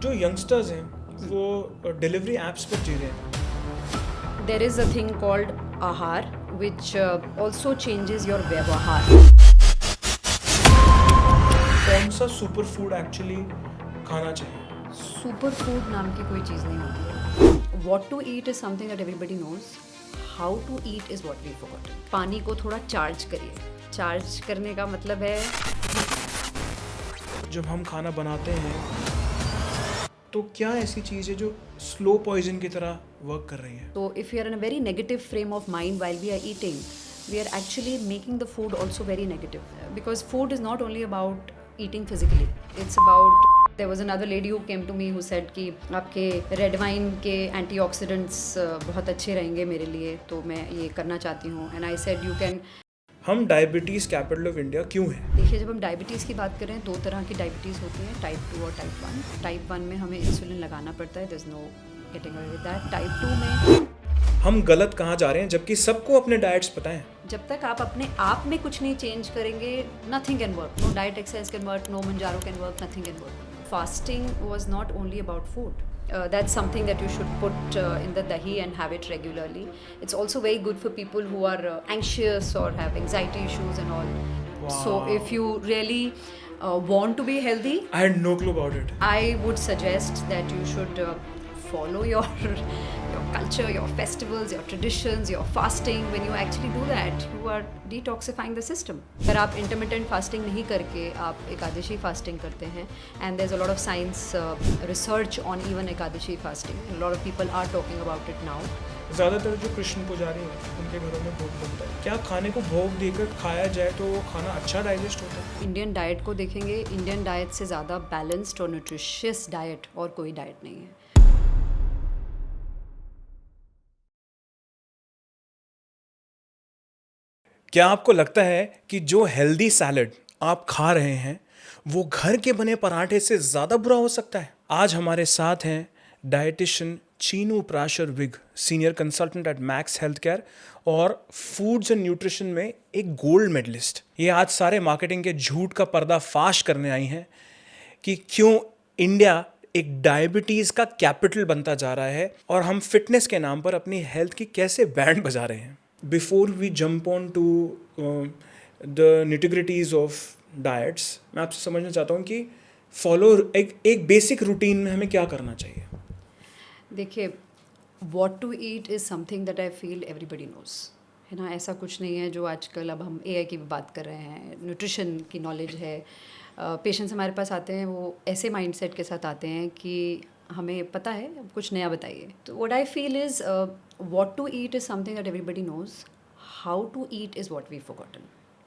जो यंगस्टर्स हैं वो डिलीवरी एप्स पर जी रहे हैं. There is a thing called ahar, which also changes your vyavahar. कौन सा सुपर फूड एक्चुअली खाना चाहिए? सुपर फूड नाम की कोई चीज़ नहीं होती है. What to eat is something that everybody knows. How to eat is what we've forgotten. पानी को थोड़ा चार्ज करिए. चार्ज करने का मतलब है जब हम खाना बनाते हैं तो क्या ऐसी चीज़ है जो स्लो पॉइजन की तरह वर्क कर रही है? so if you are in a very negative frame of mind while we are eating, we are actually making the food also very negative, because food is not only about eating physically, it's about there was another lady who came to me who said कि आपके red wine के antioxidants बहुत अच्छे रहेंगे मेरे लिए, तो मैं ये करना चाहती हूँ. And I said you can. हम डायबिटीज़ कैपिटल ऑफ इंडिया क्यों है? देखिए, जब हम डायबिटीज़ की बात करें, दो तरह की डायबिटीज़ होती हैं, टाइप 2 और टाइप 1. टाइप 1 में हमें इंसुलिन लगाना पड़ता है, there is no getting away with that. Type 2 में हम गलत कहाँ जा रहे हैं जबकि सबको अपने डाइट्स पता है? जब तक आप अपने आप में कुछ नहीं चेंज करेंगे, nothing can work. No diet exercise can work, no Mounjaro can work, nothing can work. Fasting was not only about food. That's something that you should put in the dahi and have it regularly. It's also very good for people who are anxious or have anxiety issues and all. Wow. So if you really want to be healthy, I had no clue about it. I would suggest that you should follow your culture, your festivals, your traditions, your fasting. When you actually do that, you are detoxifying the system. अगर आप intermittent fasting नहीं करके आप Ekadashi fasting करते हैं, and there's a lot of science research on even Ekadashi fasting. A lot of people are talking about it now. ज़्यादातर जो कृष्ण पुजारी हैं उनके घरों में भोग बनता है. क्या खाने को भोग देकर खाया जाए तो वो खाना अच्छा डाइजेस्ट होता है? इंडियन डाइट को देखेंगे, इंडियन डाइट से ज़्यादा बैलेंस्ड और न्यूट्रिशियस डाइट और कोई डाइट नहीं है. क्या आपको लगता है कि जो हेल्दी सैलड आप खा रहे हैं वो घर के बने पराठे से ज़्यादा बुरा हो सकता है? आज हमारे साथ हैं dietitian Cheenu Prashar Vig, senior consultant at Max health care और फूड्स एंड न्यूट्रिशन में एक गोल्ड मेडलिस्ट. ये आज सारे मार्केटिंग के झूठ का पर्दाफाश करने आई हैं कि क्यों इंडिया एक डायबिटीज़ का कैपिटल बनता जा रहा है और हम फिटनेस के नाम पर अपनी हेल्थ की कैसे बैंड बजा रहे हैं. Before we jump on to the nitty-gritties of diets, मैं आपसे समझना चाहता हूँ कि एक बेसिक रूटीन में हमें क्या करना चाहिए? देखिए, what to eat is something that I feel everybody knows, है ना. ऐसा कुछ नहीं है जो आजकल, अब हम AI की बात कर रहे हैं, न्यूट्रिशन की नॉलेज है. पेशेंट्स हमारे पास आते हैं, वो ऐसे माइंडसेट के साथ आते हैं कि हमें पता है, अब कुछ नया बताइए. तो what I feel is what to eat is something that everybody knows. How to eat is what we forgotten.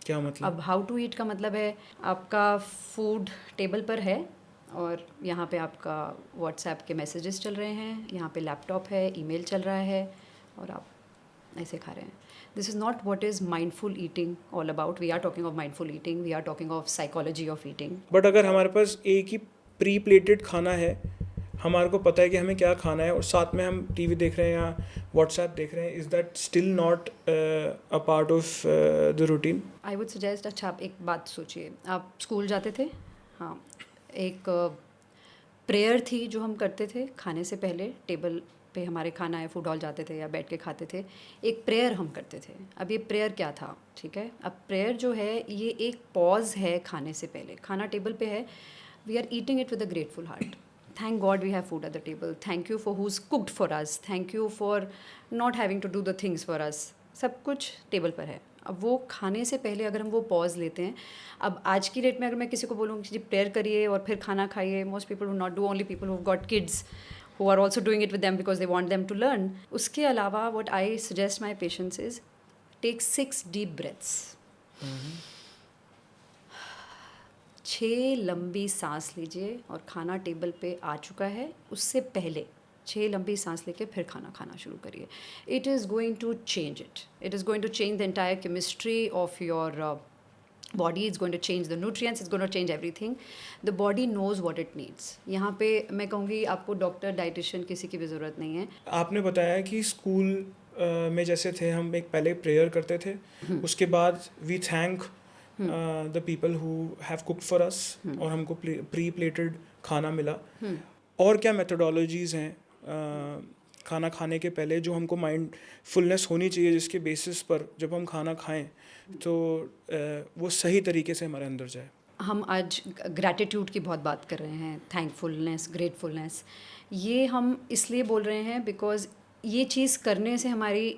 क्या मतलब? अब हाउ टू ईट का मतलब है आपका फूड टेबल पर है और यहाँ पे आपका व्हाट्सएप के मैसेजेस चल रहे हैं, यहाँ पे लैपटॉप है, ईमेल चल रहा है और आप ऐसे खा रहे हैं. This is not what is mindful eating all about. We are talking of mindful eating, we are talking of psychology of eating. But अगर हमारे पास एक ही प्री प्लेटेड खाना है, हमारे को पता है कि हमें क्या खाना है और साथ में हम टीवी देख रहे हैं या व्हाट्सएप देख रहे हैं, is that still not a part of the routine? I would suggest, अच्छा आप एक बात सोचिए, आप स्कूल जाते थे, हाँ, एक प्रेयर थी जो हम करते थे खाने से पहले. टेबल पे हमारे खाना है, फूड हॉल जाते थे या बैठ के खाते थे, एक प्रेयर हम करते थे. अब ये प्रेयर क्या था? ठीक है, अब प्रेयर जो है ये एक पॉज है खाने से पहले. खाना टेबल पे है, we are eating it with a grateful heart. Thank God we have food at the table. Thank you for who's cooked for us. Thank you for not having to do the things for us. सब कुछ table पर है. अब वो खाने से पहले अगर हम वो पॉज लेते हैं, अब आज की डेट में अगर मैं किसी को बोलूँ कि जी प्रेयर करिए और फिर खाना खाइए, most people would not do. Only people who got kids who are also doing it with them because they want them to learn. उसके अलावा what I suggest my patients is take 6 deep breaths. 6 लंबी सांस लीजिए और खाना table पे आ चुका है, उससे पहले 6 लंबी सांस लेके फिर खाना खाना शुरू करिए. It is going to change it. It is going to change the entire chemistry of your body. It's going to change the nutrients, it's going to change everything. The body knows what it needs. यहाँ पे मैं कहूँगी आपको doctor, dietitian किसी की भी ज़रूरत नहीं है. आपने बताया कि स्कूल में जैसे थे, हम एक पहले प्रेयर करते थे, उसके बाद we thank the people who have cooked for us और हमको प्री प्लेटेड खाना मिला. और क्या मेथोडोलॉजीज़ हैं खाना खाने के पहले जो हमको माइंडफुलनेस होनी चाहिए, जिसके बेसिस पर जब हम खाना खाएं तो वो सही तरीके से हमारे अंदर जाए? हम आज ग्रैटिट्यूड की बहुत बात कर रहे हैं, थैंकफुलनेस, ग्रेटफुलनेस। ये हम इसलिए बोल रहे हैं बिकॉज़ ये चीज़ करने से हमारी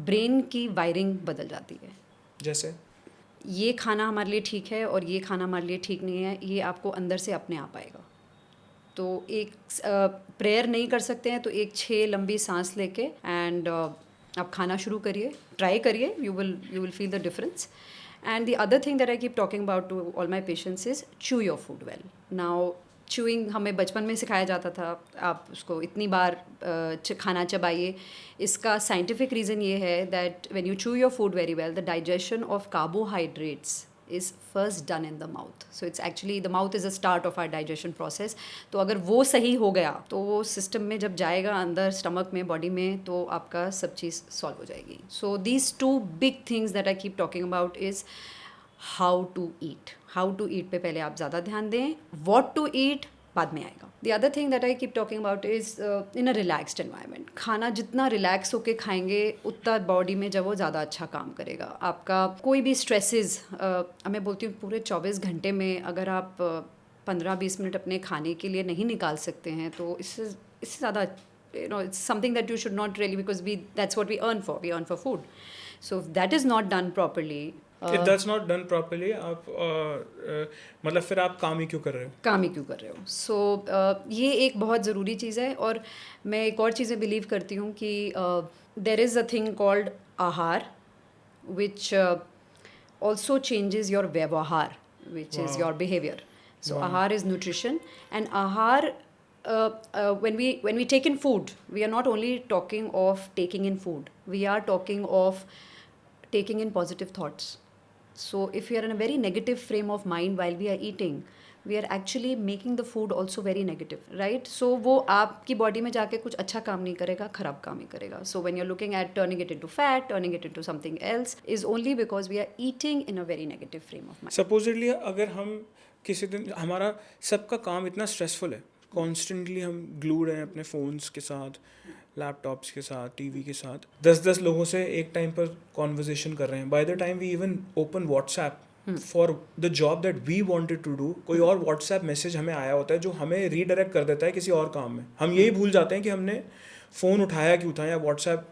ब्रेन की वायरिंग बदल जाती है। जैसे ये खाना हमारे लिए ठीक है और ये खाना हमारे लिए ठीक नहीं है, ये आपको अंदर से अपने आप आएगा। तो एक प्रेयर नहीं कर सकते हैं तो एक 6 लंबी सांस लेके एंड आप खाना शुरू करिए, ट्राई करिए, you will feel the difference. And the other thing that I keep talking about to all my patients is chew your food well. Now, chewing हमें बचपन में सिखाया जाता था, आप उसको इतनी बार खाना चबाइए. इसका scientific reason ये है that when you chew your food very well, the digestion of carbohydrates is first done in the mouth. So it's actually, the mouth is the start of our digestion process. तो अगर वो सही हो गया तो वो सिस्टम में जब जाएगा अंदर स्टमक में, बॉडी में, तो आपका सब चीज़ सॉल्व हो जाएगी. So these 2 big things that I keep talking about is how to eat पे पहले आप ज़्यादा ध्यान दें, वॉट टू ईट बाद में आएगा. The other thing that I keep talking about is in a relaxed environment. खाना जितना रिलैक्स होके खाएंगे उतना बॉडी में जब वो ज़्यादा अच्छा काम करेगा. आपका कोई भी स्ट्रेसेस, मैं बोलती हूँ पूरे 24 घंटे में अगर आप 15-20 मिनट अपने खाने के लिए नहीं निकाल सकते हैं तो इससे ज़्यादा it's something that you should not really, because that's what we earn for food. So if that is not done properly, if that's not done properly, आप मतलब फिर आप काम ही क्यों कर रहे हो? सो ये एक बहुत ज़रूरी चीज़ है. और मैं एक और चीज़ें बिलीव करती हूँ कि there is a thing called आहार विच ऑल्सो चेंजेस योर व्यवहार, which is your behaviour. So ahar is nutrition, and ahar, when we take in food, we are not only talking of taking in food, we are talking of taking in positive thoughts. So if we are in a very negative frame of mind while we are eating, we are actually making the food also very negative, right? So वो आपकी body में जाके कुछ अच्छा काम नहीं करेगा, खराब काम ही करेगा. So when you're looking at turning it into fat, turning it into something else, is only because we are eating in a very negative frame of mind. Supposedly अगर हम किसी दिन, हमारा सबका काम इतना स्ट्रेसफुल है, कॉन्स्टेंटली हम ग्लूड हैं अपने फ़ोन्स के साथ, लैपटॉप्स के साथ, टीवी के साथ, 10-10 लोगों से एक टाइम पर कॉन्वर्जेशन कर रहे हैं. By the time we even open WhatsApp for the job that we wanted to do, कोई और व्हाट्सएप मैसेज हमें आया होता है जो हमें रीडायरेक्ट कर देता है किसी और काम में. हम यही भूल जाते हैं कि हमने फ़ोन उठाया क्यों था या व्हाट्सएप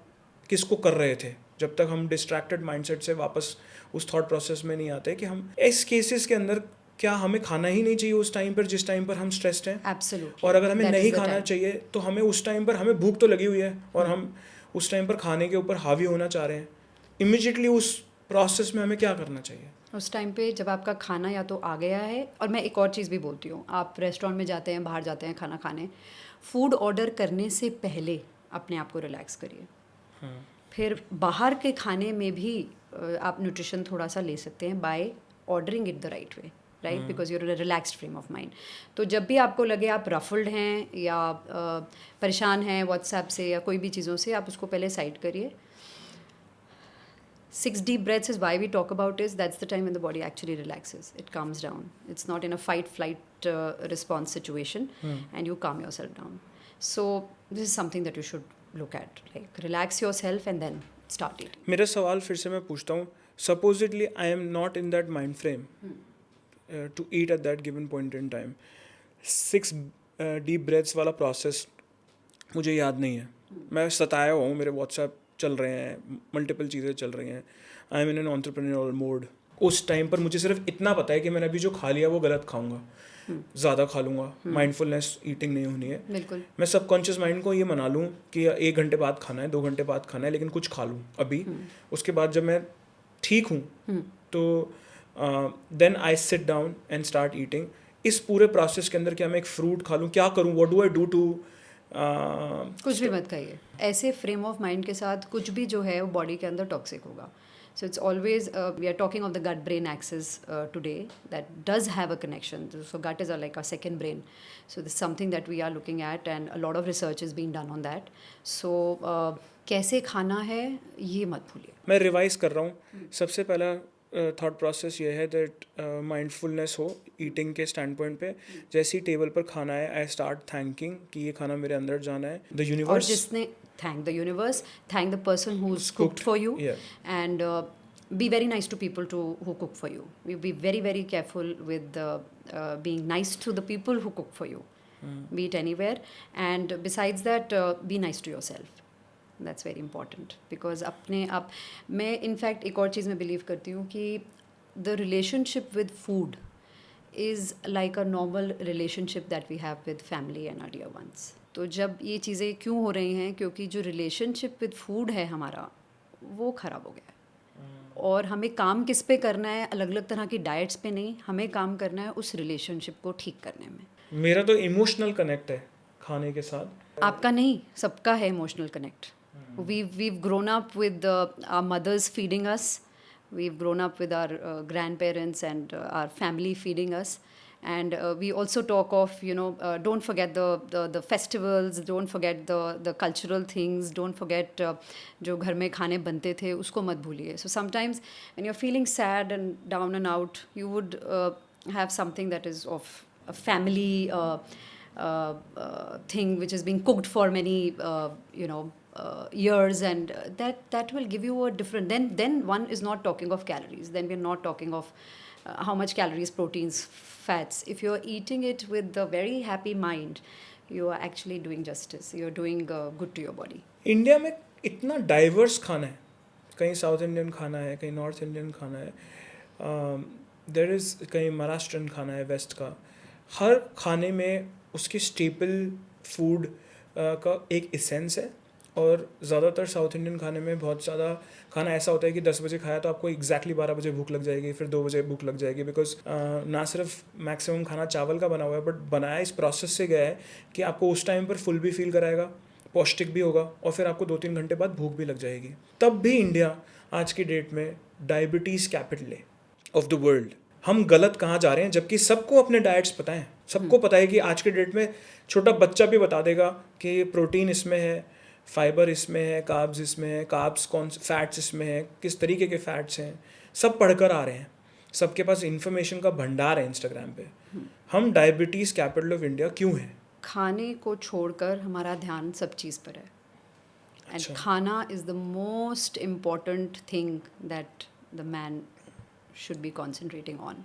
किसको कर रहे थे, जब तक हम डिस्ट्रैक्टेड माइंडसेट से वापस उस थॉट प्रोसेस में नहीं आते कि हम इस केसेस के अंदर क्या हमें खाना ही नहीं चाहिए उस टाइम पर जिस टाइम पर हम स्ट्रेस्ड हैं. Absolutely. और अगर हमें That नहीं is the खाना time. चाहिए तो हमें उस टाइम पर, हमें भूख तो लगी हुई है और हम उस टाइम पर खाने के ऊपर हावी होना चाह रहे हैं. इमीडिएटली उस प्रोसेस में हमें क्या करना चाहिए? उस टाइम पे जब आपका खाना या तो आ गया है, और मैं एक और चीज़ भी बोलती हूँ, आप रेस्टोरेंट में जाते हैं, बाहर जाते हैं खाना खाने, फूड ऑर्डर करने से पहले अपने आप को रिलैक्स करिए. फिर बाहर के खाने में भी आप न्यूट्रिशन थोड़ा सा ले सकते हैं by ordering it the right way, right, because you're a relaxed frame of mind. तो जब भी आपको लगे आप रफल्ड हैं या परेशान हैं व्हाट्सएप से या कोई भी चीज़ों से, आप उसको पहले साइड करिए. 6 deep breaths is why we talk about is that's the time when the body actually relaxes. It calms down. It's not in a fight-flight response situation, and you calm yourself down. So this is something that you should look at. Like relax yourself and then start eating. मेरा सवाल फिर से मैं पूछता हूँ, supposedly I am not in that mind frame to eat at that given point in time. 6 deep breaths वाला process मुझे याद नहीं है. मैं सताया हुआ हूँ, मेरे व्हाट्सएप चल रहे हैं, मल्टीपल चीज़ें चल रही हैं, I am in an entrepreneurial mode. उस टाइम पर मुझे सिर्फ इतना पता है कि मैंने अभी जो खा लिया वो गलत खाऊंगा, ज़्यादा खा लूँगा, माइंडफुलनेस ईटिंग नहीं होनी है. बिल्कुल. मैं सबकॉन्शियस माइंड को ये मना लूँ कि 1 घंटे बाद खाना है, 2 घंटे बाद खाना है, लेकिन कुछ खा लूँ अभी. उसके बाद जब मैं ठीक हूँ तो then I sit down and start eating. इस पूरे प्रोसेस के अंदर क्या मैं एक फ्रूट खा लूँ, क्या करूँ, what do I do to? कुछ भी मत खाइए. ऐसे फ्रेम ऑफ माइंड के साथ कुछ भी जो है वो बॉडी के अंदर टॉक्सिक होगा. So it's always, we are talking of the gut-brain axis today that does have a connection. So gut is like our second brain. So this is something that we are looking at, and a lot of research is being done on that. So कैसे खाना है ये मत भूलिए. मैं revise कर रहा हूँ. सबसे पहला थॉट प्रोसेस ये है दैट माइंडफुलनेस हो ईटिंग के स्टैंड पॉइंट पे, जैसे ही टेबल पर खाना है आई स्टार्ट थैंकिंग कि ये खाना मेरे अंदर जाना है, द और यूनिवर्स जिसने thank the universe, thank the person who is cooked cooked, for you, yeah. And be very nice to people to who cook for you. You be very very careful with being nice to the people who cook for you, be it anywhere. And besides that, be nice to yourself. That's very important because अपने आप, मैं in fact एक और चीज़ में believe करती हूँ कि the relationship with food is like a normal relationship that we have with family and our dear ones. तो जब ये चीज़ें क्यों हो रही हैं, क्योंकि जो रिलेशनशिप विद फूड है हमारा वो ख़राब हो गया है। और हमें काम किस पे करना है, अलग अलग तरह की डाइट्स पे नहीं, हमें काम करना है उस रिलेशनशिप को ठीक करने में। मेरा तो इमोशनल कनेक्ट है खाने के साथ। आपका नहीं, सबका है emotional connect. we've grown up with our mothers feeding us, we've grown up with our grandparents and our family feeding us, and we also talk of, don't forget the festivals, don't forget the cultural things, don't forget जो घर में खाने बनते थे उसको मत भूलिए. So sometimes when you're feeling sad and down and out, you would have something that is of a family thing which is being cooked for many years, and that will give you a different, then one is not talking of calories, then we're not talking of how much calories, proteins, fats. If you're eating it with a very happy mind, you are actually doing justice, you're doing good to your body. India में इतना diverse खाना है, कहीं south Indian खाना है, कहीं north Indian खाना है, देयर इज़ कहीं महाराष्ट्रन खाना है वेस्ट का, हर खाने में उसके स्टेपल फूड का एक एसेंस है। और ज़्यादातर साउथ इंडियन खाने में बहुत ज़्यादा खाना ऐसा होता है कि 10 बजे खाया तो आपको एग्जैक्टली 12 बजे भूख लग जाएगी, फिर 2 बजे भूख लग जाएगी, बिकॉज ना सिर्फ मैक्सिमम खाना चावल का बना हुआ है, बट बनाया इस प्रोसेस से गया है कि आपको उस टाइम पर फुल भी फील कराएगा, पौष्टिक भी होगा, और फिर आपको 2-3 घंटे बाद भूख भी लग जाएगी। तब भी इंडिया आज की डेट में डायबिटीज़ कैपिटल है ऑफ द वर्ल्ड। हम गलत कहाँ जा रहे हैं, जबकि सबको अपने डाइट्स पता है, सबको पता है कि आज के डेट में छोटा बच्चा भी बता देगा कि प्रोटीन इसमें है, फाइबर इसमें है, कार्ब्स इसमें है, कार्ब्स कौन से फैट्स इसमें है, किस तरीके के फैट्स हैं, सब पढ़कर आ रहे हैं, सबके पास इंफॉर्मेशन का भंडार है इंस्टाग्राम पे। हम डायबिटीज़ कैपिटल ऑफ इंडिया क्यों है? खाने को छोड़कर हमारा ध्यान सब चीज़ पर है, एंड अच्छा। खाना is the most important thing that the man should be concentrating on.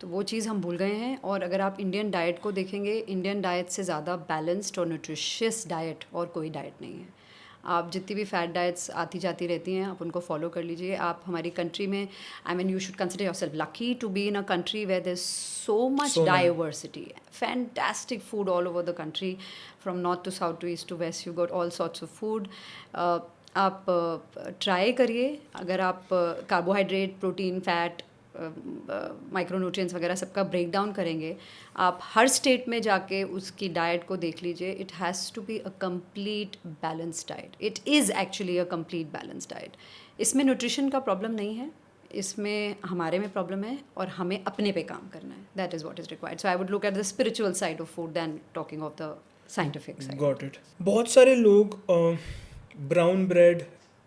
तो वो चीज़ हम भूल गए हैं। और अगर आप इंडियन डाइट को देखेंगे, इंडियन डाइट से ज़्यादा बैलेंस्ड और न्यूट्रिशियस डाइट और कोई डाइट नहीं है। आप जितनी भी फैट डाइट्स आती जाती रहती हैं, आप उनको फॉलो कर लीजिए। आप हमारी कंट्री में, I mean, you should consider yourself lucky to be in a country where there is so much So many. Diversity, fantastic food all over the country, from north to south to east to west, you got all sorts of food. आप try करिए, अगर आप carbohydrate, protein, fat, micronutrients वगैरह सबका break down करेंगे, आप हर state में जाके उसकी डाइट को देख लीजिए। It has to be a complete balance diet. It is actually a complete balance diet. इसमें न्यूट्रिशन का प्रॉब्लम नहीं है, इसमें हमारे में प्रॉब्लम है, और हमें अपने पे काम करना है। That is what is required. So I would look at the spiritual side of food than talking of the scientific side. Got it. बहुत सारे लोग ब्राउन ब्रेड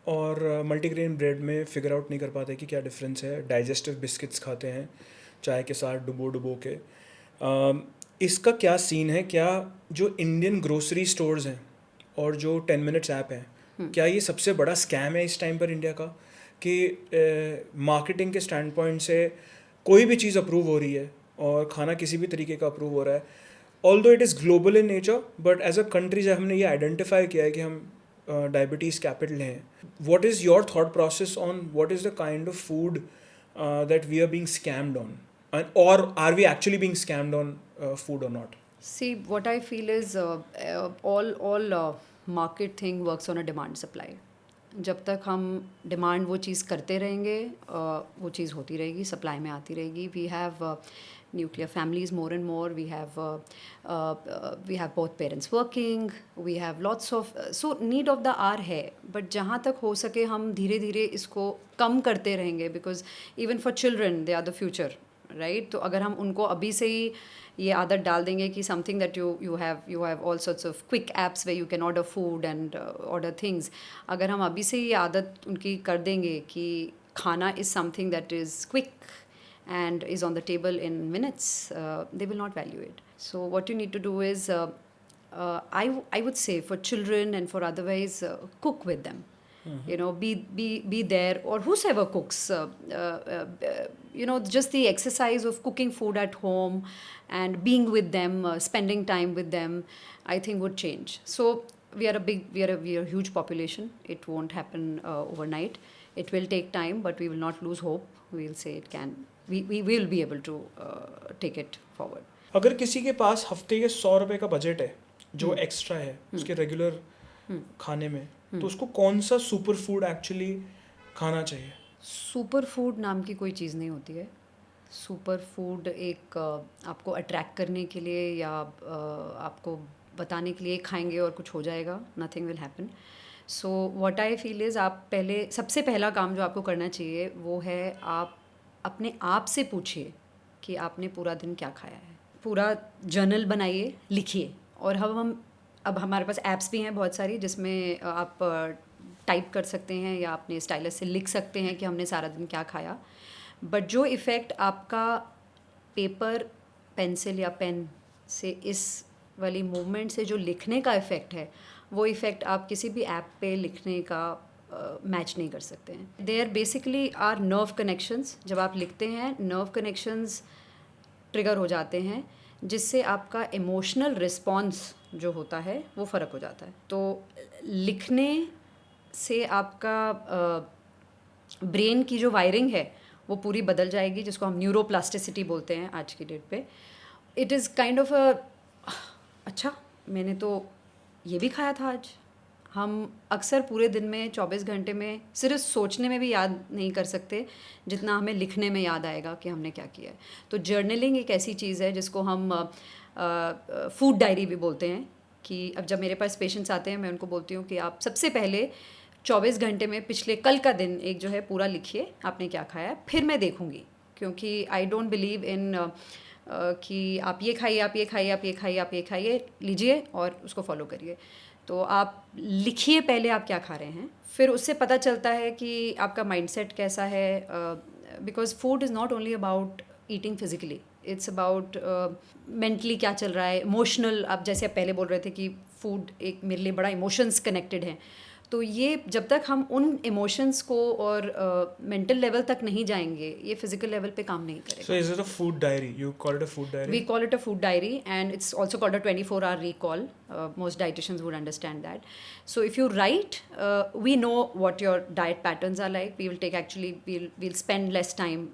और मल्टीग्रेन ब्रेड में फिगर आउट नहीं कर पाते कि क्या डिफरेंस है। डाइजेस्टिव बिस्किट्स खाते हैं चाय के साथ डुबो के। इसका क्या सीन है? क्या जो इंडियन ग्रोसरी स्टोर्स हैं और जो 10 मिनट्स ऐप हैं, क्या ये सबसे बड़ा स्कैम है इस टाइम पर इंडिया का, कि मार्केटिंग के स्टैंड पॉइंट से कोई भी चीज़ अप्रूव हो रही है और खाना किसी भी तरीके का अप्रूव हो रहा है, although it is global in nature, but as a country जब हमने ये आइडेंटिफाई किया है कि हम डायबिटीज़ कैपिटल हैं, what is your thought process on what is the kind of food that we are being scammed on, or are we actually being scammed on food or not? See, what I feel is all market thing works on a demand supply. जब तक हम demand वो चीज़ करते रहेंगे, वो चीज़ होती रहेगी, supply में आती रहेगी। We have nuclear families more and more. We have both parents working. We have lots of so need of the hour है, but जहाँ तक हो सके हम धीरे धीरे इसको कम करते रहेंगे, because even for children they are the future, right? तो अगर हम उनको अभी से ही ये आदत डाल देंगे कि something that you have all sorts of quick apps where you can order food and order things, अगर हम अभी से ये आदत उनकी कर देंगे कि khana is something that is quick and is on the table in minutes, they will not value it. So what you need to do is, I would say for children and for otherwise, cook with them. You know, be there, or whosoever cooks. You know, just the exercise of cooking food at home and being with them, spending time with them, I think would change. So we are a huge population. It won't happen overnight. It will take time, but we will not lose hope. We'll say it can. We will be able to take it forward. अगर किसी के पास हफ्ते के 100 रुपए का budget है जो extra है उसके रेगुलर खाने में, तो उसको कौन सा सुपर फूड एक्चुअली खाना चाहिए? सुपर फूड नाम की कोई चीज़ नहीं होती है. सुपर फूड एक आपको अट्रैक्ट करने के लिए या आपको बताने के लिए खाएंगे और कुछ हो जाएगा, nothing will happen. So what I feel is, आप पहले, सबसे पहला काम जो आपको करना चाहिए वो है, आप अपने आप से पूछिए कि आपने पूरा दिन क्या खाया है. पूरा जर्नल बनाइए, लिखिए. और अब हमारे पास ऐप्स भी हैं बहुत सारी जिसमें आप टाइप कर सकते हैं या अपने स्टाइलस से लिख सकते हैं कि हमने सारा दिन क्या खाया. बट जो इफ़ेक्ट आपका पेपर, पेंसिल या पेन से, इस वाली मूवमेंट से जो लिखने का इफ़ेक्ट है, वो इफ़ेक्ट आप किसी भी ऐप पे लिखने का मैच नहीं कर सकते हैं. There basically are nerve connections. जब आप लिखते हैं, नर्व कनेक्शंस ट्रिगर हो जाते हैं, जिससे आपका इमोशनल रिस्पॉन्स जो होता है वो फ़र्क हो जाता है. तो लिखने से आपका ब्रेन की जो वायरिंग है वो पूरी बदल जाएगी, जिसको हम न्यूरोप्लास्टिसिटी बोलते हैं आज की डेट पे. इट इज़ काइंड ऑफ अच्छा, मैंने तो ये भी खाया था आज. हम अक्सर पूरे दिन में 24 घंटे में सिर्फ सोचने में भी याद नहीं कर सकते जितना हमें लिखने में याद आएगा कि हमने क्या किया है. तो जर्नलिंग एक ऐसी चीज़ है जिसको हम फूड डायरी भी बोलते हैं. कि अब जब मेरे पास पेशेंट्स आते हैं, मैं उनको बोलती हूँ कि आप सबसे पहले 24 घंटे में पिछले कल का दिन एक जो है पूरा लिखिए, आपने क्या खाया है, फिर मैं देखूँगी. क्योंकि आई डोंट बिलीव इन कि आप ये खाइए, आप ये खाइए, आप ये खाइए, आप ये खाइए, लीजिए और उसको फॉलो करिए. तो आप लिखिए पहले आप क्या खा रहे हैं, फिर उससे पता चलता है कि आपका माइंडसेट कैसा है. Because food is not only about eating physically, it's about mentally क्या चल रहा है, इमोशनल. आप जैसे आप पहले बोल रहे थे कि फूड एक मेरे लिए बड़ा इमोशंस कनेक्टेड है. तो ये जब तक हम उन इमोशंस को और मेंटल लेवल तक नहीं जाएंगे, ये फिजिकल लेवल पे काम नहीं करेगा. So is it a food diary? You call it a food diary? We call it a food diary, and it's also called a 24-hour recall. Most dietitians would understand that. So if you write, we know what your diet patterns are like. We will take, actually, we'll spend less time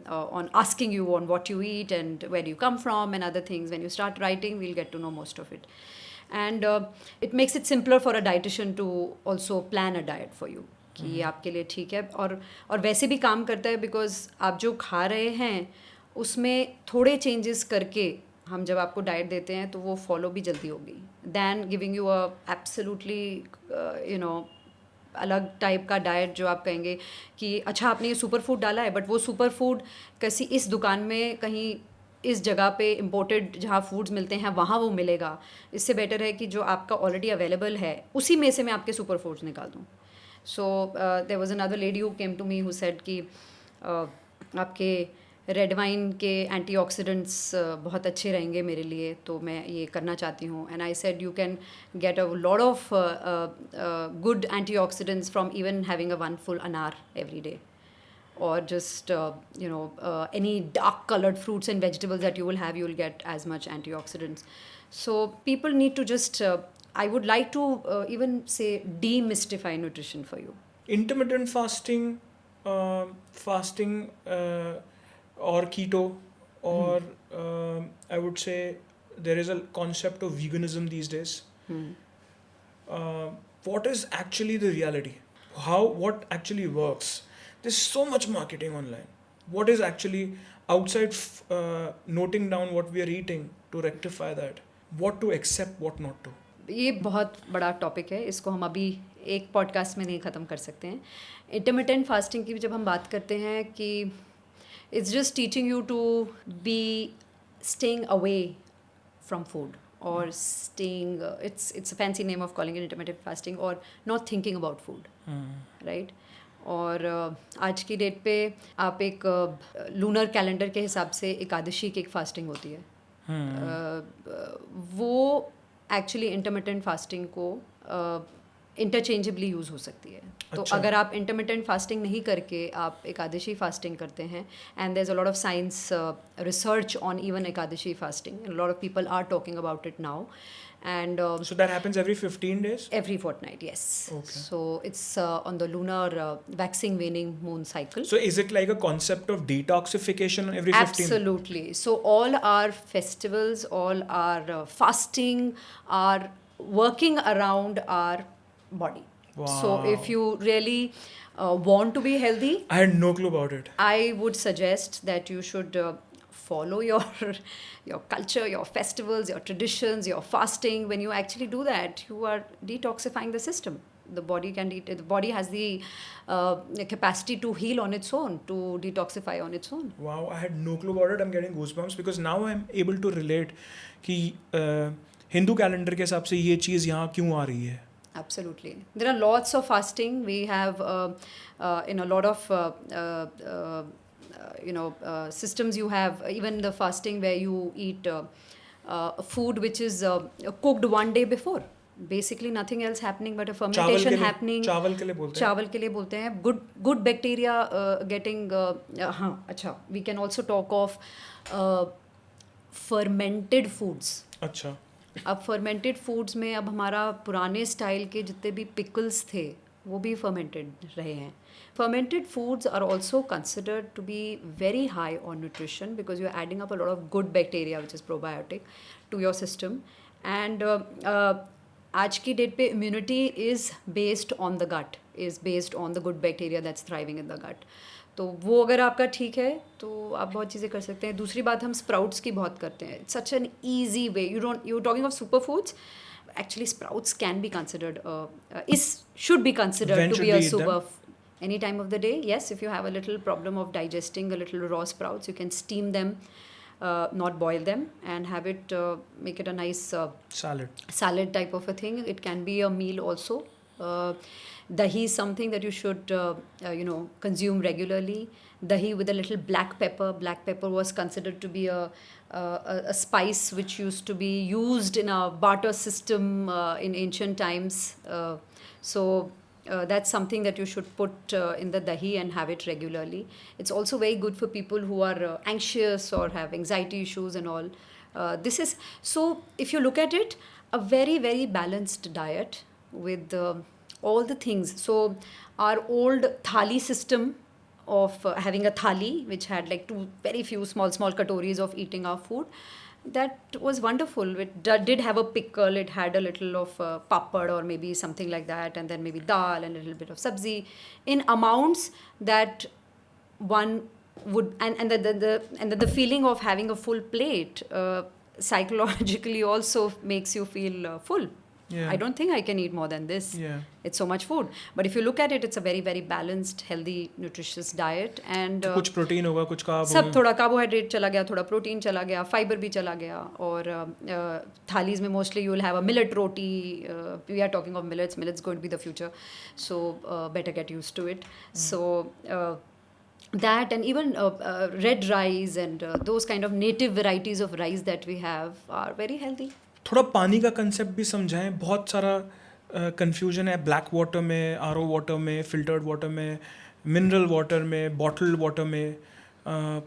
on asking you on what you eat and where you come from and other things. When you start writing, we'll get to know most of it. And it makes it simpler for a dietitian to also plan a diet for you, कि ये आपके लिए ठीक है. और वैसे भी काम करता है, बिकॉज आप जो खा रहे हैं उसमें थोड़े चेंजेस करके हम जब आपको डाइट देते हैं तो वो फॉलो भी जल्दी होगी, than giving you a absolutely you know अलग टाइप का डाइट जो आप कहेंगे कि अच्छा आपने ये सुपर फूड डाला है, बट वो सुपर फूड किसी इस दुकान में कहीं इस जगह पे इम्पोर्टेड जहाँ फूड्स मिलते हैं वहाँ वो मिलेगा. इससे बेटर है कि जो आपका ऑलरेडी अवेलेबल है उसी में से मैं आपके सुपर फूड्स निकाल दूँ. So there was another lady who came to me who said कि आपके रेड वाइन के एंटीऑक्सीडेंट्स बहुत अच्छे रहेंगे मेरे लिए, तो मैं ये करना चाहती हूँ. And I said you can get a lot of good antioxidants from even having a 1 full अनार every day, or just any dark colored fruits and vegetables that you will have, you will get as much antioxidants. So people need to just I would like to even say demystify nutrition for you. Intermittent fasting, or keto, or I would say there is a concept of veganism these days. What is actually the reality? What actually works? There's so much marketing online. What is actually outside noting down what we are eating to rectify that? What to accept, what not to? ये बहुत बड़ा topic है, इसको हम अभी एक podcast में नहीं ख़त्म कर सकते हैं. इंटरमिटेंट फास्टिंग की जब हम बात करते हैं कि it's just teaching you to be staying away from food, और staying, it's a fancy name of calling it intermittent fasting, और not thinking about food, right. और आज की डेट पे आप एक लूनर कैलेंडर के हिसाब से एकादशी की एक फास्टिंग होती है। वो एक्चुअली इंटरमिटेंट फास्टिंग को इंटरचेंजेबली यूज़ हो सकती है। तो अच्छा। अगर आप इंटरमिटेंट फास्टिंग नहीं करके आप एकादशी फास्टिंग करते हैं, and there is a lot of science research on even Ekadashi fasting, and lot of people are talking about it now, and So that happens every 15 days? every fortnight, yes. Okay. So it's on the lunar waxing waning moon cycle. So is it like a concept of detoxification every 15? Absolutely. So all our festivals, all our fasting are working around our body. So Wow. if you really want to be healthy, I had no clue about it. I would suggest that you should follow your your culture, your festivals, your traditions, your fasting. When you actually do that, you are detoxifying the system. The body can the body has the capacity to heal on its own, to detoxify on its own. Wow, I had no clue about it. I'm getting goosebumps because now I'm able to relate कि Hindu calendar के हिसाब से ये चीज़ यहाँ क्यों आ रही है. Absolutely. There are lots of fasting. We have in a lot of systems, you have even the fasting where you eat food which is cooked one day before. Basically nothing else happening but a fermentation happening. चावल के लिए बोलते हैं. चावल के लिए बोलते हैं. Good bacteria getting हाँ अच्छा. We can also talk of fermented foods. अच्छा. अब फर्मेंटेड फूड्स में अब हमारा पुराने स्टाइल के जितने भी पिकल्स थे वो भी फर्मेंटेड रहे हैं. Fermented foods are also considered to be very high on nutrition because you are adding up a lot of good bacteria which is probiotic to your system. And आज की डेट पे immunity is based on the gut, is based on the good bacteria that's thriving in the gut. तो वो अगर आपका ठीक है तो आप बहुत चीज़ें कर सकते हैं. दूसरी बात, हम स्प्राउट्स की बहुत करते हैं. It's such an easy way. You talking of super foods. Actually, sprouts can be considered, should be considered When to should be we a eat super them? any time of the day. Yes, if you have a little problem of digesting a little raw sprouts, you can steam them, not boil them, and have it, make it a nice salad type of a thing. It can be a meal also. Dahi is something that you should consume regularly. Dahi with a little black pepper. Black pepper was considered to be a spice which used to be used in a barter system in ancient times. So that's something that you should put in the dahi and have it regularly. It's also very good for people who are anxious or have anxiety issues and all. This is so. If you look at it, a very very balanced diet with all the things. So our old thali system of having a thali which had like two very few small katoris of eating our food, that was wonderful. It did have a pickle, it had a little of papad or maybe something like that, and then maybe dal and a little bit of sabzi in amounts that one would, and the feeling of having a full plate psychologically also makes you feel full. Yeah. I don't think I can eat more than this. Yeah. It's so much food. But if you look at it, it's a very, very balanced, healthy, nutritious diet. And कुछ protein होगा, कुछ carb सब होगा. थोड़ा carbohydrate चला गया, थोड़ा protein चला गया, फाइबर भी चला गया. और थालीज में mostly you will have a millet roti. We are talking of millets. Millets going to be the future. So better get used to it. So that, and even red rice and those kind of native varieties of rice that we have are very healthy. थोड़ा पानी का concept भी समझाएं. बहुत सारा confusion है black water में, RO water में, फिल्टर्ड वाटर में, मिनरल वाटर में, बॉटल्ड वाटर में.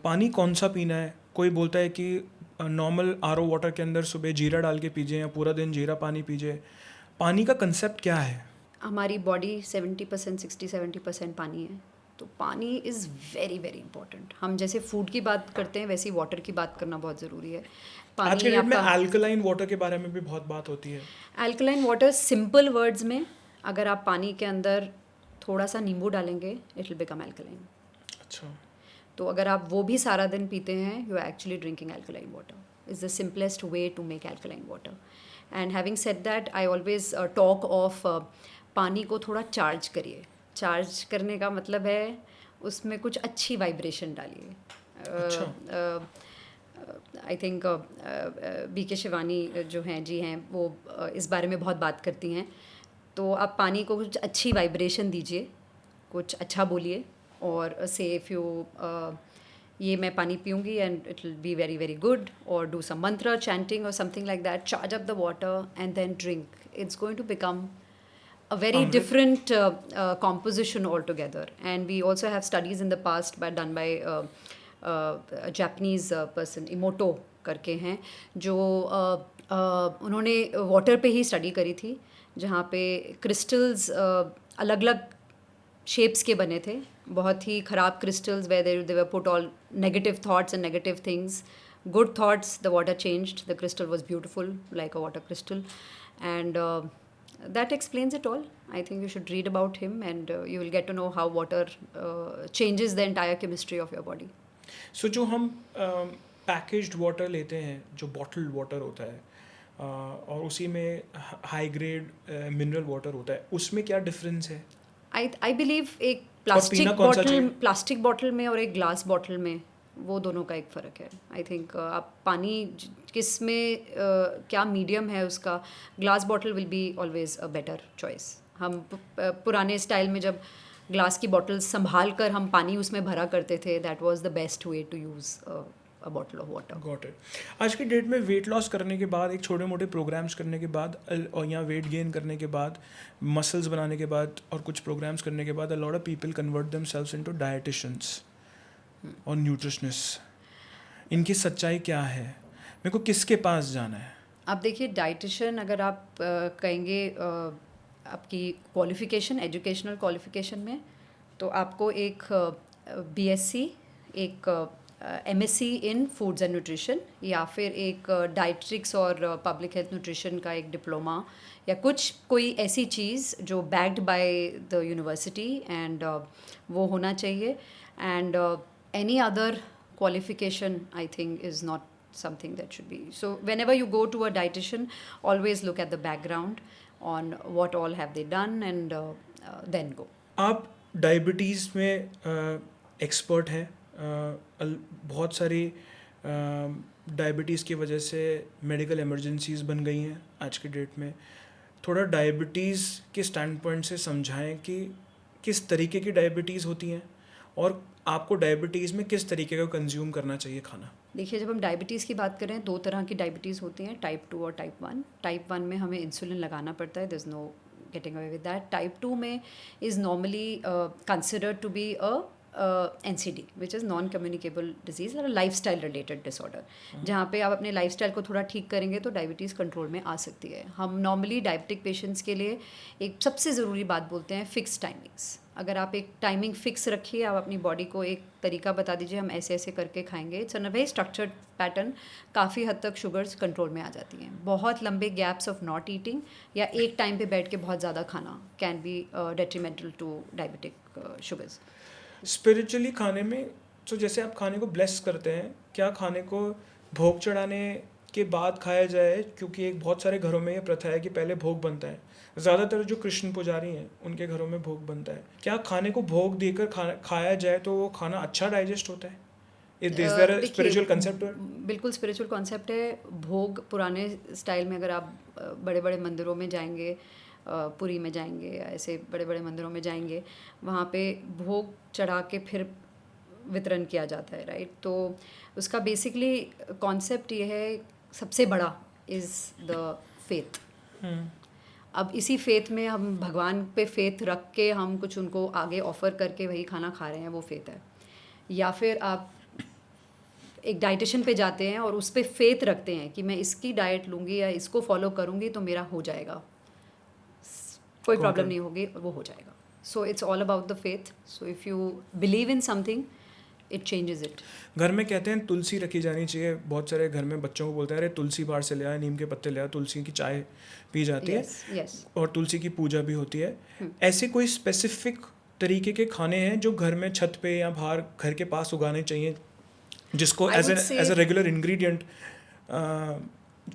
पानी कौन सा पीना है? कोई बोलता है कि नॉर्मल आरओ वाटर के अंदर सुबह जीरा डाल के पीजिए या पूरा दिन जीरा पानी पीजिए. पानी का कंसेप्ट क्या है? हमारी बॉडी 70% 60-70% पानी है. तो पानी इज़ वेरी वेरी इंपॉर्टेंट. हम जैसे फूड की बात करते हैं वैसे ही वाटर की बात करना बहुत ज़रूरी है. आज के डेट में अल्कलाइन वाटर के बारे में भी बहुत बात होती है. अल्कलाइन वाटर, सिंपल वर्ड्स में, अगर आप पानी के अंदर थोड़ा सा नींबू डालेंगे इट विल बिकम अल्कलाइन. अच्छा. तो अगर आप वो भी सारा दिन पीते हैं, you are actually drinking alkaline water. Is the simplest way to make alkaline water. And having said that, I always talk of पानी को थोड़ा चार्ज करिए. चार्ज करने का मतलब है उसमें कुछ अच्छी वाइब्रेशन डालिए. आई थिंक बीके शिवानी जो हैं जी हैं वो इस बारे में बहुत बात करती हैं. तो आप पानी को कुछ अच्छी वाइब्रेशन दीजिए कुछ अच्छा बोलिए और से इफ़ यू ये मैं पानी पीऊँगी and it will be very very good, और डू सम मंत्र चैंटिंग और something like that, charge up the water and then drink. It's going to become a very Amrit? different composition altogether. And we also have studies in the past done by a Japanese person, Emoto करके हैं, जो उन्होंने water पे ही study करी थी, जहाँ पे crystals अलग अलग शेप्स के बने थे, बहुत ही ख़राब crystals where they were put all negative thoughts and negative things. Good thoughts, the water changed, the crystal was beautiful like a water crystal. And that explains it all. I think you should read about him and you will get to know how water changes the entire chemistry of your body. सो जो हम packaged water लेते हैं, जो bottled water होता है, और उसी में हाई ग्रेड मिनरल वाटर होता है, उसमें क्या डिफरेंस है? I believe एक पीना कौन सा चाहिए? प्लास्टिक बॉटल में और एक ग्लास बॉटल में वो दोनों का एक फ़र्क है. आई थिंक आप पानी किस में क्या मीडियम है उसका, glass bottle will be always a better choice. हम पुराने स्टाइल में जब ग्लास की बॉटल संभाल कर हम पानी उसमें भरा करते थे, that was the best way to use a bottle of water. Got it. आज की डेट में वेट लॉस करने के बाद, एक छोटे मोटे प्रोग्राम्स करने के बाद, और यहाँ वेट गेन करने के बाद, मसल्स बनाने के बाद और कुछ प्रोग्राम्स करने के बाद, अ lot of people convert themselves into dietitians और न्यूट्रिशनिस्ट. इनकी सच्चाई क्या है? मेरे को किसके पास जाना है? आप देखिए, डाइटिशियन अगर आप कहेंगे आपकी क्वालिफ़िकेशन, एजुकेशनल क्वालिफ़िकेशन में, तो आपको एक बीएससी, एक MSc in foods and nutrition, या फिर एक डाइट्रिक्स और पब्लिक हेल्थ न्यूट्रिशन का एक डिप्लोमा, या कोई ऐसी चीज़ जो backed by the university and वो होना चाहिए. And any other qualification, I think, is not something that should be. So whenever you go to a dietitian, always look at the background on what all have they done, and then go. आप diabetes में expert हैं. बहुत सारी diabetes की वजह से medical emergencies बन गई हैं आज की डेट में. थोड़ा डायबिटीज़ के स्टैंड पॉइंट से समझाएं कि किस तरीके की डायबिटीज़ होती हैं और आपको डायबिटीज़ में किस तरीके का कंज्यूम करना चाहिए खाना. देखिए, जब हम डायबिटीज़ की बात करें, दो तरह की डायबिटीज़ होती हैं, टाइप 2 और टाइप 1. टाइप 1 में हमें इंसुलिन लगाना पड़ता है, there is no getting away with that. Type 2 में is normally considered to be a NCD, which is non communicable disease और लाइफ स्टाइल रिलेटेड डिसऑर्डर, जहाँ पे आप अपने लाइफ स्टाइल को थोड़ा ठीक करेंगे तो डायबिटीज़ कंट्रोल में आ सकती है. हम नॉर्मली डायबिटिक पेशेंट्स के लिए एक सबसे ज़रूरी बात बोलते हैं, फिक्स टाइमिंग्स. अगर आप एक टाइमिंग फिक्स रखिए, आप अपनी बॉडी को एक तरीका बता दीजिए, हम ऐसे ऐसे करके खाएंगे, it's a very structured pattern, काफ़ी हद तक शुगर्स कंट्रोल में आ जाती हैं. बहुत लंबे गैप्स ऑफ नॉट ईटिंग या एक टाइम पे बैठ के बहुत ज़्यादा खाना can be detrimental to diabetic sugars. Spiritually खाने में, तो जैसे आप खाने को ब्लेस करते हैं, क्या खाने को भोग चढ़ाने के बाद खाया जाए? क्योंकि एक बहुत सारे घरों में ये प्रथा है कि पहले भोग बनता है. ज़्यादातर जो कृष्ण पुजारी हैं उनके घरों में भोग बनता है. क्या खाने को भोग देकर खाया जाए तो वो खाना अच्छा डाइजेस्ट होता है? Is there a spiritual concept? बिल्कुल स्पिरिचुअल कॉन्सेप्ट है. भोग पुराने स्टाइल में, अगर आप बड़े बड़े मंदिरों में जाएंगे, पुरी में जाएंगे या ऐसे बड़े बड़े मंदिरों में जाएंगे, वहाँ पे भोग चढ़ा के फिर वितरण किया जाता है, राइट. तो उसका बेसिकली कॉन्सेप्ट ये है, सबसे बड़ा इज़ द फेथ. अब इसी फेथ में हम भगवान पे फेथ रख के हम कुछ उनको आगे ऑफ़र करके वही खाना खा रहे हैं, वो फेथ है. या फिर आप एक डाइटिशियन पे जाते हैं और उस पर फेथ रखते हैं कि मैं इसकी डाइट लूँगी या इसको फॉलो करूँगी तो मेरा हो जाएगा, कोई प्रॉब्लम नहीं होगी और वो हो जाएगा. So it's all about the faith. So if you believe in something, it changes it. घर में कहते हैं तुलसी रखी जानी चाहिए. बहुत सारे घर में बच्चों को बोलते हैं, अरे तुलसी बाहर से ले आया, नीम के पत्ते ले आया, तुलसी की चाय पी जाती है. और तुलसी की पूजा भी होती है. ऐसे कोई स्पेसिफिक तरीके के खाने हैं जो घर में छत पे या बाहर घर के पास उगाने चाहिए, जिसको as a regular ingredient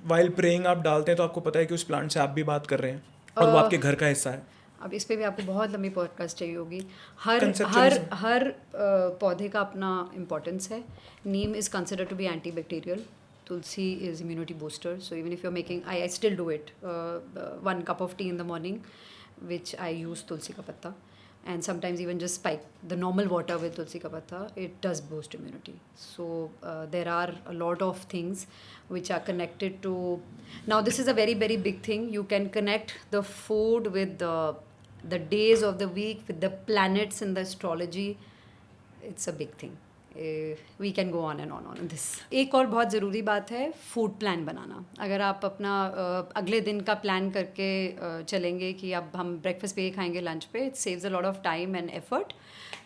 while praying आप डालते हैं, तो आपको पता है कि उस प्लांट से आप भी बात कर रहे हैं और वो आपके घर का हिस्सा है. अब इस पे भी आपको बहुत लंबी पॉडकास्ट चाहिए होगी. हर पौधे का अपना इम्पोर्टेंस है. Neem is considered to be anti bacterial. Tulsi is immunity booster. So even if you are making, I still do it, 1 cup of tea in the morning, which I use तुलसी का पत्ता. and sometimes even just spike the normal water with tulsi ka patta, it does boost immunity. So there are a lot of things which are connected to. Now this is a very very big thing. You can connect the food with the days of the week, with the planets in the astrology. It's a big thing. We can go on and on this. एक और बहुत ज़रूरी बात है food plan बनाना. अगर आप अपना अगले दिन का प्लान करके चलेंगे कि अब हम ब्रेकफास्ट पे ही खाएंगे, लंच पे, it saves a lot of time and effort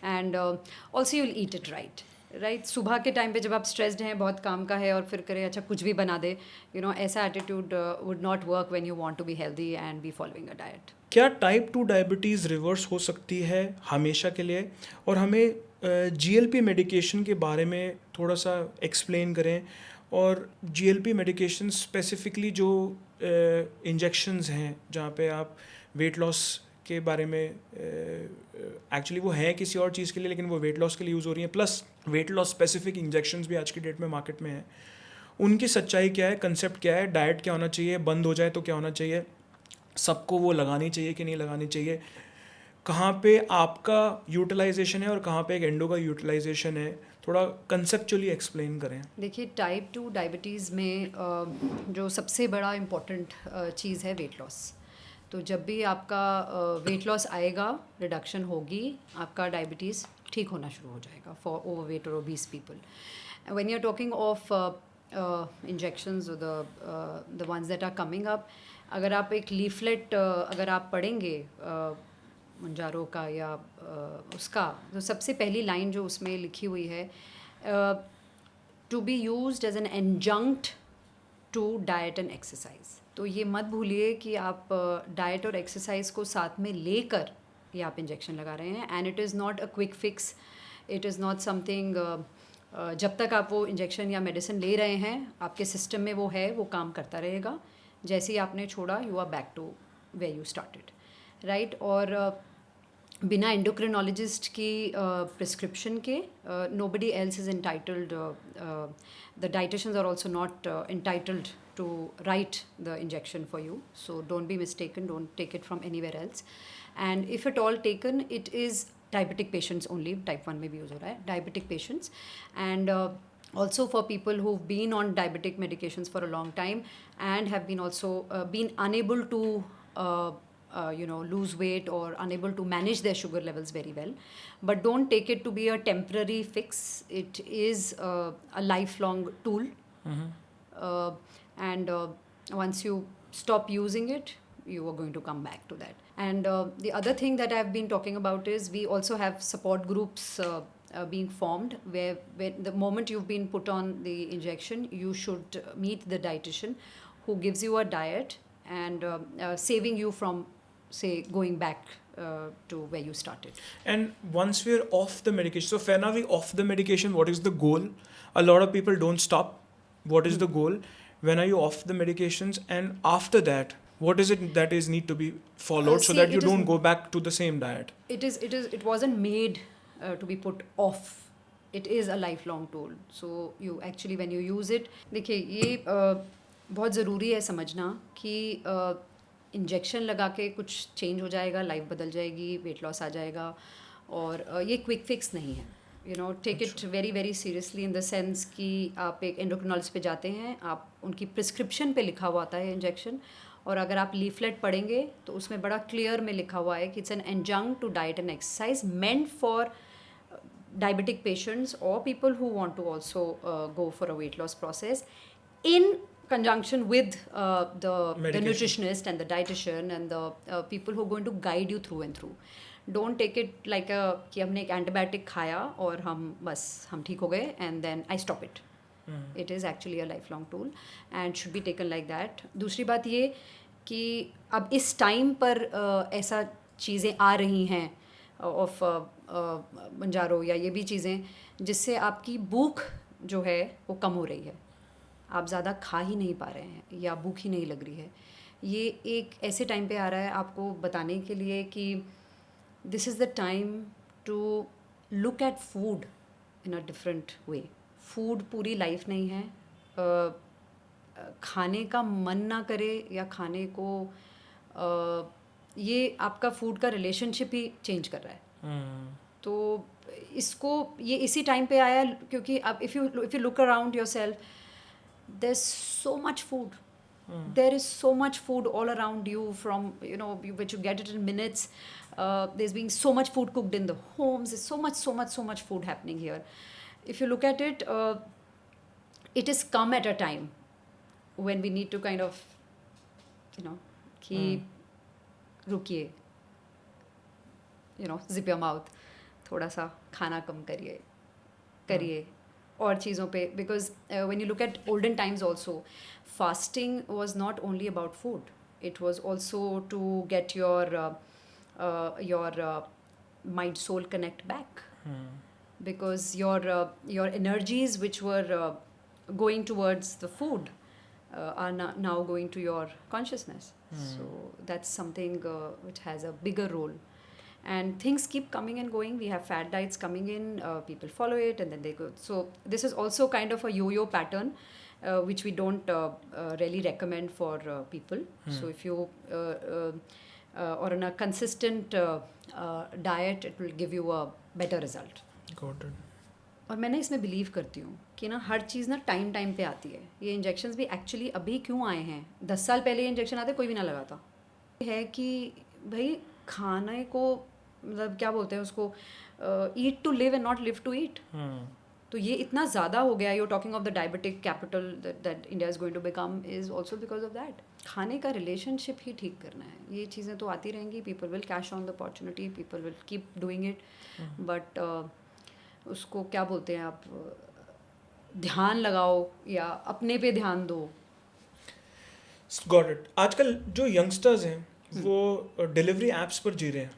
and also you will eat it right. सुबह के टाइम पे जब आप स्ट्रेस्ड हैं, बहुत काम का है, और फिर करें अच्छा कुछ भी बना दे, ऐसा attitude would not work when you want to be healthy and be following a diet. क्या टाइप 2 डायबिटीज़ रिवर्स हो सकती है हमेशा के लिए? और हमें जीएलपी मेडिकेशन के बारे में थोड़ा सा एक्सप्लेन करें, और जीएलपी मेडिकेशन स्पेसिफिकली जो इंजेक्शंस हैं जहाँ पे आप वेट लॉस के बारे में, एक्चुअली वो हैं किसी और चीज़ के लिए लेकिन वो वेट लॉस के लिए यूज़ हो रही हैं, plus weight loss specific injections भी आज की डेट में मार्केट में हैं. उनकी सच्चाई क्या है, कंसेप्ट क्या है, डाइट क्या होना चाहिए, बंद हो जाए तो क्या होना चाहिए, सबको वो लगानी चाहिए कि नहीं लगानी चाहिए, कहाँ पे आपका यूटिलाइजेशन है और कहाँ पे एक एंडो का यूटिलाइजेशन है, थोड़ा कंसेप्चुअली एक्सप्लेन करें. देखिए, टाइप 2 डायबिटीज़ में जो सबसे बड़ा इम्पोर्टेंट चीज़ है वेट लॉस. तो जब भी आपका वेट लॉस आएगा, रिडक्शन होगी, आपका डायबिटीज़ ठीक होना शुरू हो जाएगा फॉर ओवरवेट और obese people. When you are talking of injections और the ones that are coming up, अगर आप एक लीफलेट अगर आप पढ़ेंगे मंजारो का या उसका, तो सबसे पहली लाइन जो उसमें लिखी हुई है, to be used as an adjunct to diet and exercise. तो ये मत भूलिए कि आप डाइट और एक्सरसाइज को साथ में लेकर ये आप इंजेक्शन लगा रहे हैं. And it is not a quick fix, it is not something. जब तक आप वो इंजेक्शन या मेडिसिन ले रहे हैं, आपके सिस्टम में वो है, वो काम करता रहेगा. जैसे ही आपने छोड़ा, you are back to where you started, right. और बिना एंडोक्रिनोलॉजिस्ट की प्रिस्क्रिप्शन के nobody else is entitled, the dieticians are also not entitled to write the injection for you. So don't be mistaken, don't take it from anywhere else. And if at all taken, it is diabetic patients only. Type 1 में भी use हो रहा है, diabetic patients. And also for people who've been on diabetic medications for a long time and have been also been unable to lose weight or unable to manage their sugar levels very well. But don't take it to be a temporary fix. It is a lifelong tool. And once you stop using it, you are going to come back to that. And the other thing that I've been talking about is we also have support groups being formed, where the moment you've been put on the injection, you should meet the dietitian who gives you a diet and saving you from, say, going back to where you started. And once we're off the medication, so fair now, we off the medication, what is the goal? A lot of people don't stop. What is the goal? When are you off the medications, and after that, what is it that is need to be followed so that you don't go back to the same diet? It wasn't made to be put off. It is a lifelong tool. So you actually, when you use it, देखिए ये बहुत ज़रूरी है समझना कि injection लगा के कुछ चेंज हो जाएगा, लाइफ बदल जाएगी, वेट लॉस आ जाएगा, और ये क्विक फिक्स नहीं है. Take it very very seriously in the sense कि आप एक एंडोक्रिनोलॉजिस्ट पे जाते हैं, आप उनकी प्रिस्क्रिप्शन पे लिखा हुआ आता है इंजेक्शन, और अगर आप लीफलेट पढ़ेंगे तो उसमें बड़ा क्लियर में लिखा हुआ है कि it's an adjunct to diet and exercise meant for diabetic patients or people who want to also go for a weight loss process in conjunction with the nutritionist and the dietitian and the people who are going to guide you through and through. Don't take it like कि हमने एक antibiotic खाया और हम ठीक हो गए and then I stop it. It is actually a lifelong tool and should be taken like that. दूसरी बात ये कि अब इस टाइम पर ऐसा चीज़ें आ रही हैं ऑफ मंजारो या ये भी चीज़ें जिससे आपकी भूख जो है वो कम हो रही है, आप ज़्यादा खा ही नहीं पा रहे हैं या भूख ही नहीं लग रही है. ये एक ऐसे टाइम पे आ रहा है आपको बताने के लिए कि this is the time to look at food in a different way. Food पूरी लाइफ नहीं है. खाने का मन ना करे या खाने को ये आपका फूड का रिलेशनशिप ही चेंज कर रहा है. तो इसको ये इसी टाइम पे आया क्योंकि अब if you look around your self there's so much food. There is so much food all around you from which you get it in minutes. There's being so much food cooked in the homes. There's so much food happening here. If you look at it, it has come at a time when we need to kind of कि रुकिए, zip your mouth, थोड़ा सा खाना कम करिए और चीज़ों पे, because when you look at olden times also, fasting was not only about food. It was also to get your mind soul connect back, because your energies which were going towards the food are now going to your consciousness. So that's something which has a bigger role. And things keep coming and going. We have fad diets coming in, people follow it and then they go. So this is also kind of a yo-yo pattern, which we don't really recommend for people. So if you or on a consistent diet, it will give you a better result. Got it. और मैंने इसमें believe करती हूँ कि ना हर चीज़ ना time पे आती है. ये इंजेक्शंस भी एक्चुअली अभी क्यों आए हैं, 10 साल पहले ये इंजेक्शन आते कोई भी ना लगाता. है कि भाई खाने को मतलब क्या बोलते हैं उसको, eat to live and not live to eat. तो ये इतना ज़्यादा हो गया. You talking of the diabetic capital that India is going to become is also because of that. खाने का रिलेशनशिप ही ठीक करना है. ये चीज़ें तो आती रहेंगी. People will cash on the opportunity, people will keep doing it, but उसको क्या बोलते हैं आप, ध्यान लगाओ या अपने पे ध्यान दो. Got it. आजकल जो यंगस्टर्स हैं वो डिलीवरी एप्स पर जी रहे हैं.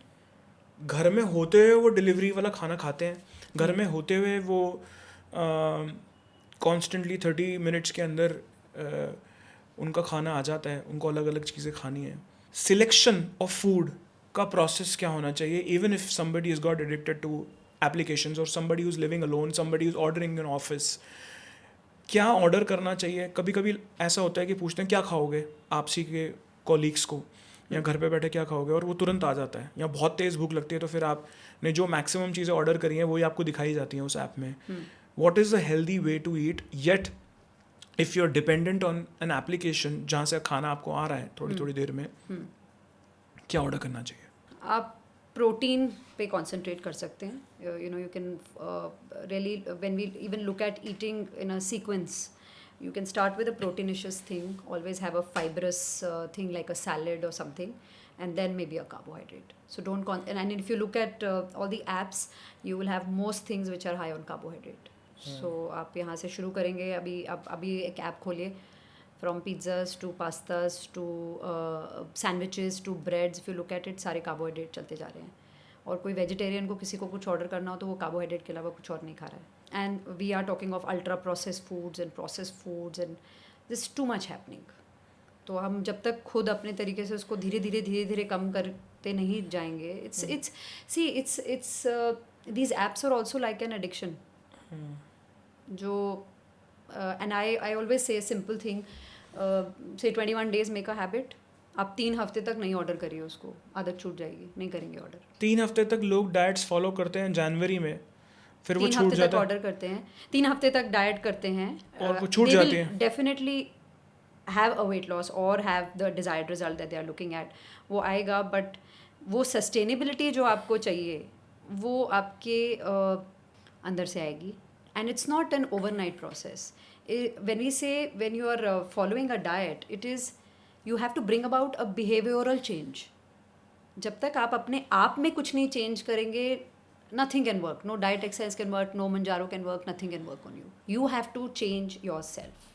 घर में होते हुए वो डिलीवरी वाला खाना खाते हैं. घर में होते हुए वो कॉन्स्टेंटली 30 मिनट्स के अंदर उनका खाना आ जाता है. उनको अलग अलग चीज़ें खानी है. सिलेक्शन ऑफ फूड का प्रोसेस क्या होना चाहिए, even if somebody is got addicted to applications और somebody who is living alone, somebody is ordering in office, क्या ऑर्डर करना चाहिए? कभी कभी ऐसा होता है कि पूछते हैं क्या खाओगे आपसी के कॉलीग्स को, या घर पे बैठे क्या खाओगे, और वो तुरंत आ जाता है. या बहुत तेज़ भूख लगती है तो फिर आपने जो मैक्सिमम चीज़ें ऑर्डर करी हैं वही आपको दिखाई जाती हैं उस ऐप में. What is the healthy way to eat, yet if you are dependent on an application जहाँ से खाना आपको आ रहा है थोड़ी थोड़ी देर में, क्या ऑर्डर करना चाहिए? आप प्रोटीन पे कॉन्सेंट्रेट कर सकते हैं. You can really when we even look at eating in a sequence, you can start with a proteinaceous thing, always have a fibrous thing like a salad or something, and then maybe a carbohydrate. So don't and if you look at all the apps, you will have most things which are high on carbohydrate. So आप यहाँ से शुरू करेंगे. अभी एक app खोलिए, from pizzas to pastas to sandwiches to breads, if you look at it सारे carbohydrate चलते जा रहे हैं. और कोई वेजिटेरियन को किसी को कुछ ऑर्डर करना हो तो वो कार्बोहाइड्रेट के अलावा कुछ और नहीं खा रहा है. And we are talking of ultra process foods and this too much happening. तो हम जब तक खुद अपने तरीके से उसको धीरे धीरे कम करते नहीं जाएंगे, it's these apps are also like an addiction. जो and I always say simple thing, say 21 days make a habit. आप 3 हफ्ते तक नहीं ऑर्डर करिए, उसको आदत छूट जाएगी, नहीं करेंगे ऑर्डर. 3 हफ्ते तक लोग डाइट्स फॉलो करते हैं जनवरी में, फिर वो 3 छूट हफ्ते जाता तक है. ऑर्डर करते हैं, 3 हफ्ते तक डाइट करते हैं और वो छूट जाती है. Definitely have a weight loss और have the desired result that they are looking at. वो आएगा, बट वो सस्टेनेबिलिटी जो आपको चाहिए वो आपके अंदर से आएगी. And it's not an overnight process. when you are following a diet, it is you have to bring about a behavioral change. जब तक आप अपने आप में कुछ नहीं चेंज करेंगे, nothing can work. No diet exercise can work, no Manjaro can work, nothing can work on you. You have to change yourself.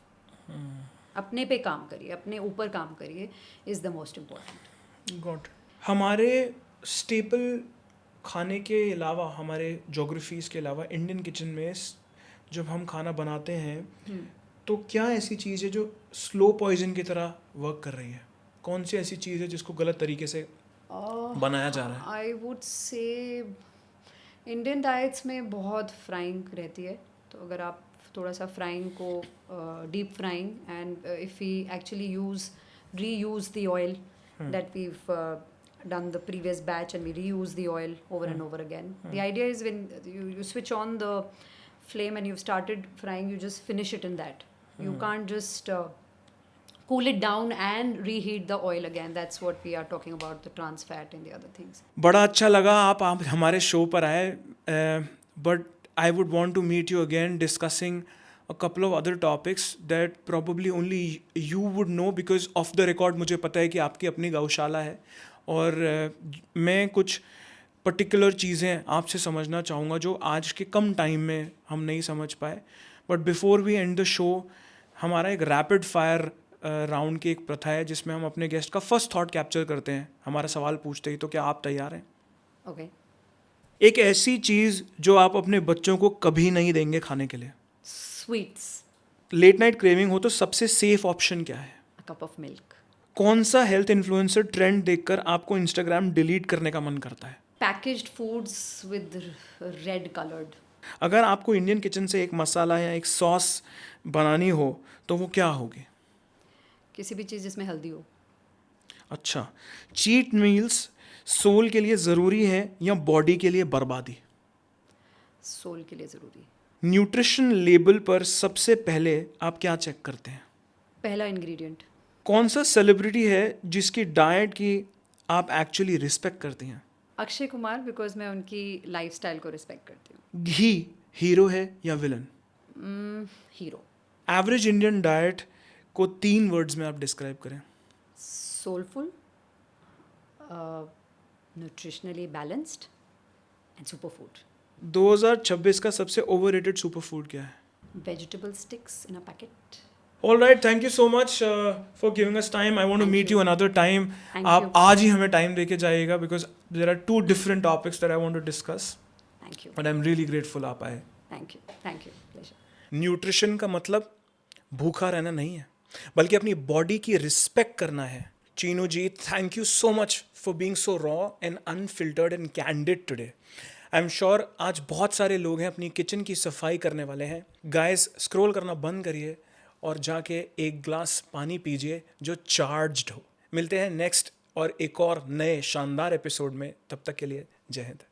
अपने पे काम करिए, अपने ऊपर काम करिए, is the most important. Got. हमारे स्टेपल खाने के अलावा, हमारे जोग्राफीज़ के अलावा इंडियन किचन में जब हम खाना बनाते हैं तो क्या ऐसी चीज़ है जो स्लो पॉइजन की तरह वर्क कर रही है? कौन सी ऐसी चीज़ है जिसको गलत तरीके से बनाया जा रहा है? I would say Indian diets में बहुत फ्राइंग रहती है. तो अगर आप थोड़ा सा फ्राइंग को deep frying, and if we actually reuse the oil that we've done the previous batch and we reuse the oil over and over again. The idea is when you switch on the flame and you've started frying, you just finish it in that. You can't just cool it down and reheat the oil again. That's what we are talking about, the trans fat and the other things. बड़ा अच्छा लगा आप हमारे show पर आए, but I would want to meet you again discussing a couple of other topics that probably only you would know because off the record मुझे पता है कि आपकी अपनी गौशाला है और मैं कुछ पर्टिकुलर चीज़ें आपसे समझना चाहूँगा जो आज के कम टाइम में हम नहीं समझ पाए. But before we end the show, हमारा एक रैपिड फायर राउंड की एक प्रथा है जिसमें हम अपने गेस्ट का फर्स्ट थॉट कैप्चर करते हैं हमारा सवाल पूछते ही. तो क्या आप तैयार हैं? Okay. एक ऐसी चीज़ जो आप अपने बच्चों को कभी नहीं देंगे खाने के लिए. Sweets. लेट नाइट क्रेविंग हो तो सबसे सेफ ऑप्शन क्या है? A cup of milk. कौन सा हेल्थ इन्फ्लुएंसर ट्रेंड देखकर आपको इंस्टाग्राम डिलीट करने का मन करता है? Packaged foods with red colored. अगर आपको इंडियन किचन से एक मसाला या एक सॉस बनानी हो तो वो क्या होगी? किसी भी चीज़ जिसमें हल्दी हो. अच्छा, चीट मील्स सोल के लिए ज़रूरी है या बॉडी के लिए बर्बादी? सोल के लिए ज़रूरी. न्यूट्रिशन लेबल पर सबसे पहले आप क्या चेक करते हैं? पहला इंग्रेडिएंट. कौन सा सेलिब्रिटी है जिसकी डाइट की आप एक्चुअली रिस्पेक्ट करती हैं? अक्षय कुमार, बिकॉज मैं उनकी लाइफस्टाइल को रिस्पेक्ट करती हूँ. घी हीरो है या villain? Hero. Average Indian diet को 3 वर्ड्स में आप डिस्क्राइब करें. Soulful, nutritionally balanced and super food. 2026 का सबसे ओवररेटेड सुपर फूड क्या है? Vegetable sticks in a packet. All right, thank you so much for giving us time. I want to Thank meet you. You another time. Thank आप you. आज ही हमें time देके जाइएगा because there are 2 different topics that I want to discuss thank you. But I am really grateful आप आए. Thank you. Thank you. Pleasure. Nutrition का मतलब भूखा रहना नहीं है बल्कि अपनी बॉडी की रिस्पेक्ट करना है. Cheenu ji, thank you so much for being so raw and unfiltered and candid today. I am sure आज बहुत सारे लोग हैं अपनी किचन की सफाई करने वाले हैं. गाइस, स्क्रॉल करना बंद करिए और जाके एक ग्लास पानी पीजिए जो चार्ज्ड हो. मिलते हैं नेक्स्ट और एक और नए शानदार एपिसोड में. तब तक के लिए जय हिंद.